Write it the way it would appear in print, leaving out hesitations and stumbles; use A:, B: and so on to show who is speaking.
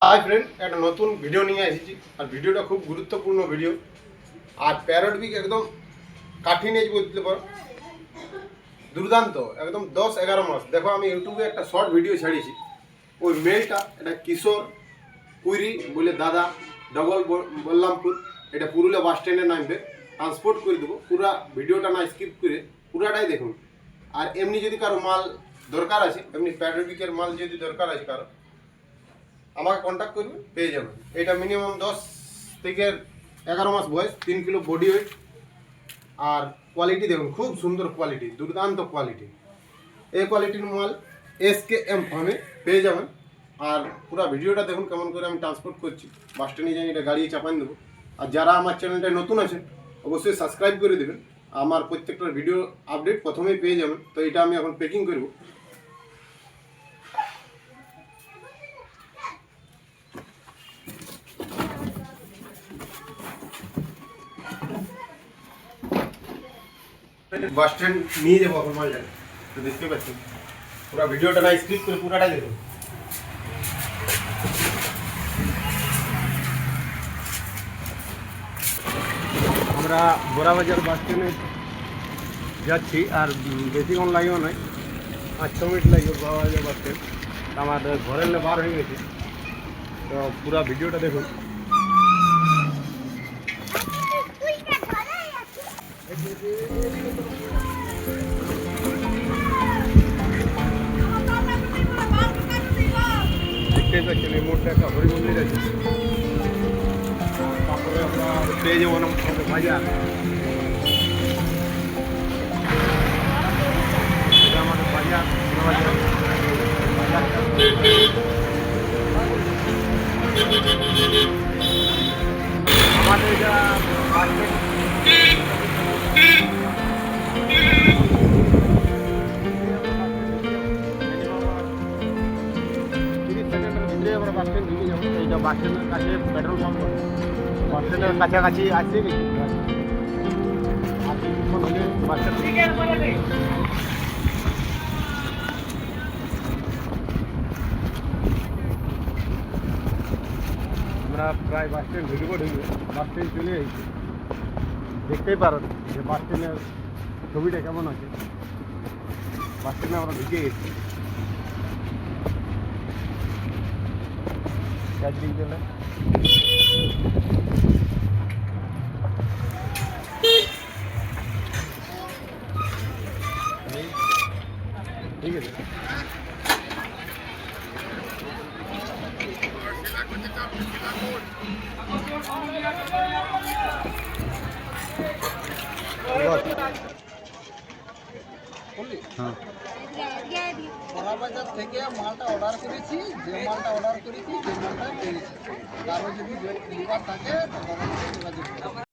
A: Hi friend, একটা নতুন video নিয়ে এসেছি। আর ভিডিওটা খুব গুরুত্বপূর্ণ ভিডিও। আর প্যারট বিক একদম কাঠিন এজ বলতে পারো, দুর্দান্ত একদম 10-11 মাস। দেখো, আমি ইউটিউবে একটা শর্ট ভিডিও ছাড়িয়েছি। ওই মেলটা এটা কিশোর কুইরি বলে দাদা, ডবল বল্লামপুর, এটা পুরুলিয়া বাস স্ট্যান্ডে নামবে। ট্রান্সপোর্ট করে দেবো। পুরা ভিডিওটা না স্কিপ করে পুরাটাই দেখুন। আর এমনি যদি কারো মাল দরকার আছে, এমনি প্যারট বিকের মাল যদি দরকার আছে কারো, আমাকে কন্ট্যাক্ট করবেন, পেয়ে যাবেন। এটা মিনিমাম 10 থেকে 11 মাস বয়স, 3 কিলো বডি ওয়েট। আর কোয়ালিটি দেখুন, খুব সুন্দর কোয়ালিটি, দুর্দান্ত কোয়ালিটি। এই কোয়ালিটির মাল SKM ফার্মে পেয়ে যাবেন। আর পুরো ভিডিওটা দেখুন কেমন করে আমি ট্রান্সপোর্ট করছি। বাস স্ট্যান্ডে যাই, এটা গাড়ি চাপান দেবো। আর যারা আমার চ্যানেলটায় নতুন আছেন, অবশ্যই সাবস্ক্রাইব করে দেবেন। আমার প্রত্যেকটা ভিডিও আপডেট প্রথমেই পেয়ে যাবেন। তো এটা আমি এখন প্যাকিং করব। বাস স্ট্যান্ড নিয়ে যাবো এখন মালটা। তো দেখতে পাচ্ছেন, পুরো ভিডিওটা না স্কিপ করে পুরাটাই দেখুন। আমরা বোরাবাজার বাস স্ট্যান্ডে যাচ্ছি। আর বেশিক্ষণ লাগেও নয়, 5-6 মিনিট লাগবে বোরাবাজার বাস স্ট্যান্ড। আমার ঘরের বার হয়ে গেছে। তো পুরো ভিডিওটা দেখুন। দেখতেই পাচ্ছেন, এই মুহূর্তে একটা হরি মন্দির আছে। তারপরে আমরা পেয়ে যাবো না বাজার। এটা আমাদের বাজার, আমাদের এটা আমরা বাস স্ট্যান্ড ঢুকে যাবো। এইটা বাস স্ট্যান্ডের কাছে পেট্রোল পাম্প, বাস স্ট্যান্ডের কাছাকাছি আসছে কি আর কিছুক্ষণ হলে বাস স্ট্যান্ড। আমরা প্রায় বাস স্ট্যান্ড ঢুকবো। বাস স্ট্যান্ড চলে এসেছি। দেখতেই পারেন যে বাস স্ট্যান্ডের ছবিটা কেমন আছে। বাস স্ট্যান্ডে আমরা ঢুকে গেছি। চারদিক গেলে ঠিক আছে।
B: বাজার থেকে মালটা অর্ডার করেছি, যে মালটা অর্ডার করেছি সেই মালটা পেয়েছি। কারো যদি লিভার থাকে তো যোগাযোগ করুন।